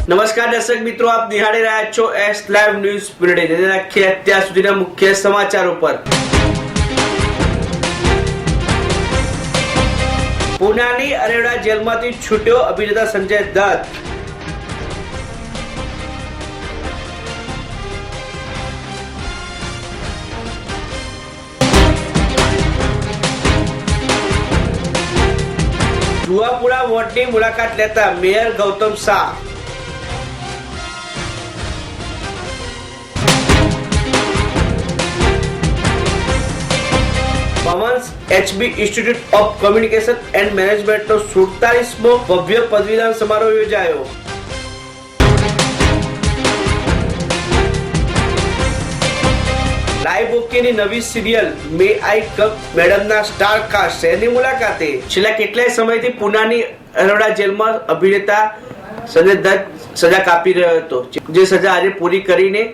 નમસ્કાર દર્શક મિત્રો, આપ નિહાળી રહ્યા છો એસ લાઈવ ન્યૂઝ બુલેટિન। રાખીએ અત્યાર સુધીના મુખ્ય સમાચારો પર। પુનાની અરેડા જેલમાંથી છૂટ્યો અભિનેતા સંજય દત્ત। જુવાપુરા વોર્ડની મુલાકાત લેતા mayor Gautam Shah. Bhavan's HB institute of communication and મેનેજમેન્ટનો 47મો ભવ્ય પદવીદાન સમારોહ યોજાયો। લાઈવ હોકીની નવી સિરિયલ મે આઈ કમ મેડમના સ્ટાર કાસ્ટ શહેરની મુલાકાતે। છેલ્લા કેટલાય સમયથી પુનાની અરોડા જેલમાં અભિનેતા સંજય દત્ત સજા કાપી રહ્યો હતો, જે સજા આજે પૂરી કરીને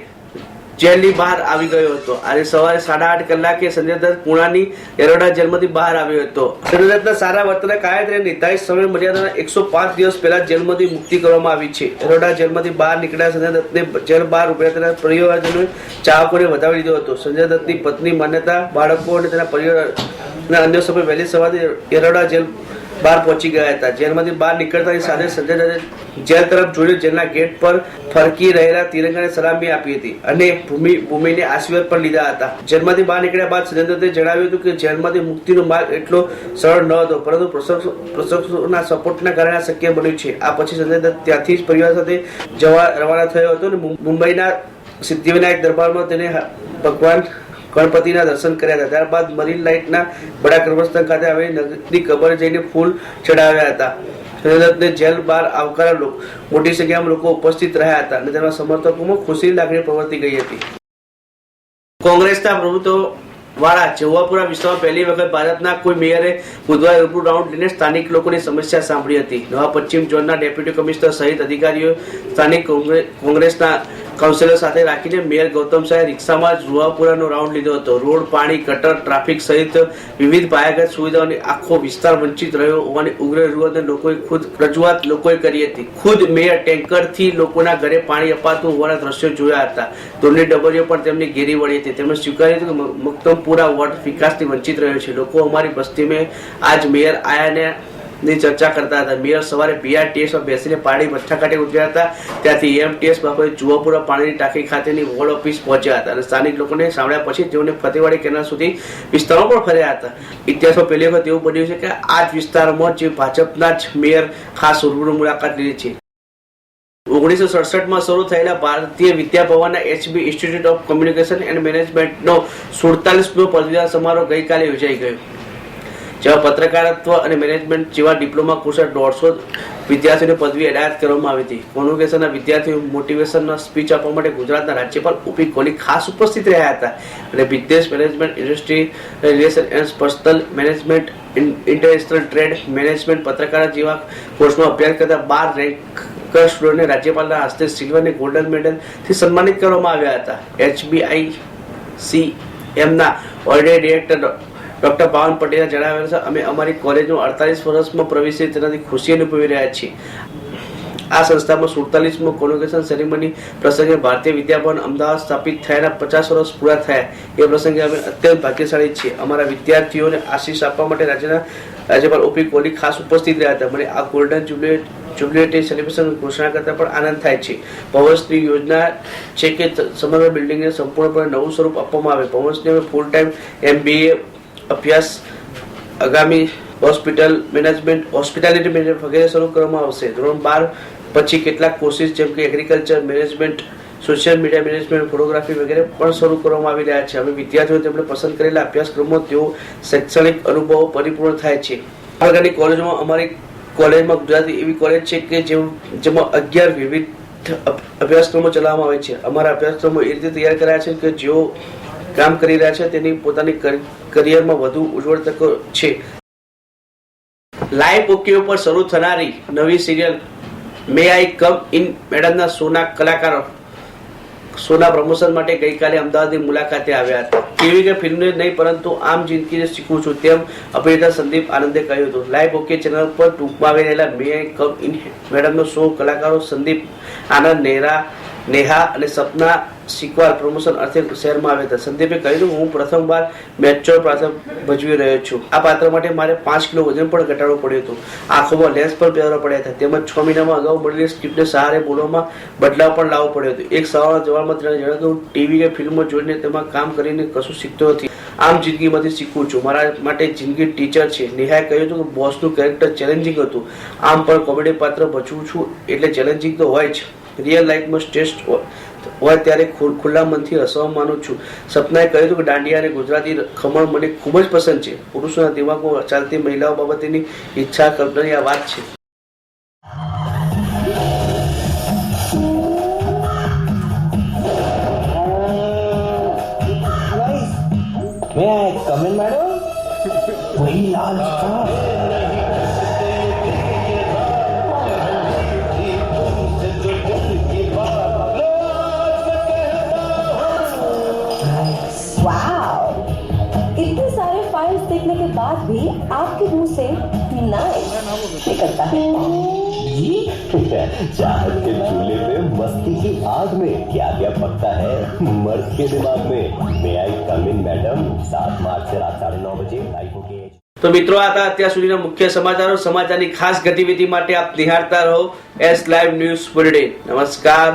જેલની બહાર આવી ગયો હતો। આજે સવારે 8:30 કલાકે સંજય દત્ત પુનાની એરોડા જેલમાંથી બહાર આવ્યો હતો। સંજય દત્તના સારા વર્તનના કારણે તેને નિર્ધારિત સમય મર્યાદાના 105 દિવસ પહેલા જેલમાંથી મુક્તિ કરવામાં આવી છે। એરોડા જેલમાંથી બહાર નીકળ્યા સંજય દત્તને જેલ બહાર ઉભેલા તેના પરિવારજનોએ ચાહકોને વધાવી દીધો હતો। સંજય દત્તની પત્ની માન્યતા, બાળકો અને તેના પરિવારના અન્ય સભ્યો વહેલી સવારે એરોડા જેલ બહાર પહોંચી ગયા હતા। જેલમાંથી બહાર નીકળતાની સાથે સંજય દત્તે જેલ તરફ જોયું। જેલના ગેટ પર ફરકી રહેલા તિરંગાને સલામી આપી હતી અને ભૂમિને આશીર્વાદ પણ લીધા હતા। જેલમાંથી બહાર નીકળ્યા બાદ સંજય દત્તે જણાવ્યું હતું કે જેલમાંથી મુક્તિનો માર્ગ એટલો સરળ ન હતો, પરંતુ પ્રશંસકોના સપોર્ટના કારણે શક્ય બન્યું છે। આ પછી સંજય દત્ત ત્યાંથી જ પરિવાર સાથે જવા રવાના થયો હતો અને મુંબઈના સિદ્ધિવિનાયક દરબારમાં તેને ભગવાન ગણપતિના દર્શન કર્યા હતા। ત્યારબાદ મરીન લાઇટના બડા કબ્રસ્તાન ખાતે આવેલી નગરની કબર જઈને ફૂલ ચડાવ્યા હતા। સંજય દત્તને જેલ બહાર આવકારવા મોટી સંખ્યામાં લોકો ઉપસ્થિત રહ્યા હતા અને તેના સમર્થકોમાં ખુશીની લાગણી પ્રવર્તી ગઈ હતી। કોંગ્રેસના પ્રભુત્વ વાળા જુવાપુરા વિસ્તારમાં પહેલી વખત ભાજપના કોઈ મેયરે બુધવારે રૂબરૂ રાઉન્ડ લઈને સ્થાનિક લોકોની સમસ્યા સાંભળી હતી। નવા પશ્ચિમ ઝોનના ડેપ્યુટી કમિશનર સહિત અધિકારીઓ સ્થાનિક કોંગ્રેસના કાઉન્સિલર સાથે રાખીને મેયર ગૌતમ શાહે રિક્ષામાં જુવાપુરાનો રાઉન્ડ લીધો હતો। રોડ, પાણી, ગટર, ટ્રાફિક સહિત વિવિધ પાયાગત સુવિધાઓની આખો વિસ્તાર વંચિત રહ્યો હોવાની ઉગ્ર રજૂઆત લોકોએ કરી હતી। ખુદ મેયર ટેન્કરથી લોકોના ઘરે પાણી અપાતું હોવાના દ્રશ્યો જોયા હતા। દૂરની ડબરીઓ પણ તેમની ઘેરી વળી હતી। તેમણે સ્વીકાર્યું હતું કે મક્તમપુરા વોર્ડ વિકાસથી વંચિત રહ્યો છે। લોકો અમારી બસ્તીમાં આજ મેયર આયાને ની ચર્ચા કરતા હતા। મેયર સવારે બીઆરટીએસમાં બેસીને પાણી મઠ્ઠાકાઠે ઉતર્યા હતા। ત્યાંથી એમટીએસ બાબતે જુવાપુરા પાણીની ટાંકી ખાતેની વોર્ડ ઓફિસ પહોંચ્યા હતા અને સ્થાનિક લોકોને સાંભળ્યા પછી તેઓને ફતેવાડી કેનાલ સુધી વિસ્તારમાં પણ ફર્યા હતા। ઇતિહાસમાં પહેલી વખત એવું બન્યું છે કે આ જ વિસ્તારમાં જે ભાજપના જ મેયર ખાસ રૂબરૂ મુલાકાત લીધી છે। 1967માં શરૂ થયેલા ભારતીય વિદ્યા ભવનના HB institute of communication and મેનેજમેન્ટનો 47મો પદવીદાન સમારોહ ગઈકાલે યોજાઈ ગયો, જેમાં પત્રકારત્વ અને મેનેજમેન્ટ જેવા ડિપ્લોમા કોર્સના 150 વિદ્યાર્થીઓને પદવી એનાયત કરવામાં આવી હતી। કોન્વોકેશનના વિદ્યાર્થીઓ મોટિવેશનલ સ્પીચ આપવા માટે ગુજરાતના રાજ્યપાલ ઓપી કોહલી ખાસ ઉપસ્થિત રહ્યા હતા અને business management, industry relation and personal management, international trade management, પત્રકારત્વ જેવા કોર્સમાં અભ્યાસ કરતા 12 રેન્કર સ્ટુડન્ટને રાજ્યપાલના હસ્તે સિલ્વર અને ગોલ્ડન મેડલથી સન્માનિત કરવામાં આવ્યા હતા। HBICMના ઓર્ડિનરી ડિરેક્ટર ડોક્ટર પાવન પટેલે જણાવ્યું છે, અમે અમારી કોલેજમાં 48 વર્ષમાં પ્રવેશી તેનાથી ખુશી અનુભવી રહ્યા છીએ। આ સંસ્થામાં 47મો કોન્વોકેશન સેરેમની પ્રસંગે ભારતીય વિદ્યાભવન અમદાવાદ સ્થાપિત થયાના 50 વર્ષ પૂરા થયા એ પ્રસંગે અમે અત્યંત ભાગ્યશાળી છીએ। અમારા વિદ્યાર્થીઓને આશીષ આપવા માટે રાજ્યપાલ ઓપી કોહલી ખાસ ઉપસ્થિત રહ્યા હતા। મને આ ગોલ્ડન જ્યુબિલી સેલિબ્રેશન ઘોષણા કરતા પણ આનંદ થાય છે। પવન્સની યોજના છે કે સમગ્ર બિલ્ડિંગને સંપૂર્ણપણે નવું સ્વરૂપ આપવામાં આવે। પવન્સને અમે ફૂલ ટાઈમ MBA અભ્યાસ આગામી હોસ્પિટાલિટી મેનેજમેન્ટ વગેરે શરૂ કરવામાં આવશે। ધોરણ 12 પછી કેટલાક કોર્સિસ જેમ કે agriculture management, social media management, photography વગેરે પણ શરૂ કરવામાં આવી રહ્યા છે। અમે વિદ્યાર્થીઓ તેમણે પસંદ કરેલા અભ્યાસક્રમો તેઓ શૈક્ષણિક અનુભવો પરિપૂર્ણ થાય છે। આ પ્રકારની કોલેજમાં અમારી કોલેજમાં ગુજરાતી એવી કોલેજ છે કે જેમાં 11 વિવિધ અભ્યાસક્રમો ચલાવવામાં આવે છે। અમારા અભ્યાસક્રમો એ રીતે તૈયાર કર્યા છે કે જેઓ કામ કરી રહ્યા છે તેની પોતાની કરિયરમાં વધુ ઉજ્જવળ તકો છે। લાઈવ હોકી પર શરૂ થનારી નવી serial May I come in મેડમના શોના કલાકારો શોના પ્રમોશન માટે ગઈકાલે અમદાવાદની મુલાકાતે આવ્યા હતા. ટીવી કે ફિલ્મને નહીં પરંતુ આમ જિંદગીને શીખું છું તેમ અભિનેતા સંદીપ આનંદે કહ્યું હતું. લાઈવ ઓકે ચેનલ પર ટૂંકમાં આવી રહેલા મે આઈ કમ ઇન મેડમનો શો કલાકારો સંદીપ આનંદ, નેહા અને સપના શીખવાર પ્રમોશન અર્થે શહેરમાં આવ્યા હતા. સંદીપે કહ્યું, હું પ્રથમવાર મેચ્યોર પાત્ર ભજવી રહ્યો છું. આ પાત્ર માટે મારે 5 કિલો વજન પણ ઘટાડવું પડ્યું હતું. આંખોમાં લેન્સ પણ પહેરવા પડ્યા હતા. તેમજ 6 મહિનામાં અગાઉ મળેલી સ્ક્રિપ્ટને સહારે બોલવામાં બદલાવ પણ લાવવો પડ્યો હતો. એક સવારના જવાબમાં તેણે જણાવ્યું, હું ટીવી કે ફિલ્મો જોઈને તેમાં કામ કરીને કશું શીખતો નથી. આમ જિંદગીમાંથી શીખું છું. મારા માટે જિંદગી ટીચર છે. નેહાએ કહ્યું હતું કે બોસનું કેરેક્ટર ચેલેન્જિંગ હતું. આમ પણ કોમેડી પાત્ર ભજવું છું એટલે ચેલેન્જિંગ તો હોય જ. રિયલ લાઈફમાં સ્ટ્રેસ હોય ત્યારે ખુલ્લા મનથી હસવા માનું છું. સપનાએ કહ્યું હતું કે દાંડિયા અને ગુજરાતી ખમણ મને ખૂબ જ પસંદ છે. પુરુષોના દિમાગમાં ચાલતી મહિલાઓ બાબતેની ઈચ્છા કલ્પનાની આ વાત છે. Come in, madam. वही लाल स्टार. वाव! इतने सारे फाइल्स देखने के बाद भी आपके मुंह से नाइस निकलता है. चाहत के चूल्हे पे मस्ती की आग में क्या क्या पकता है मर्द के दिमाग में. मे आई कम इन मैडम. 7 मार्च से रात 9:30 बजे लाइव होके. તો મિત્રો આ હતા અત્યાર સુધીના મુખ્ય સમાચારો. સમાચારની ખાસ ગતિવિધિ માટે આપ નિહાળતા રહો એસ લાઈવ ન્યૂઝ બુલેટિન. નમસ્કાર.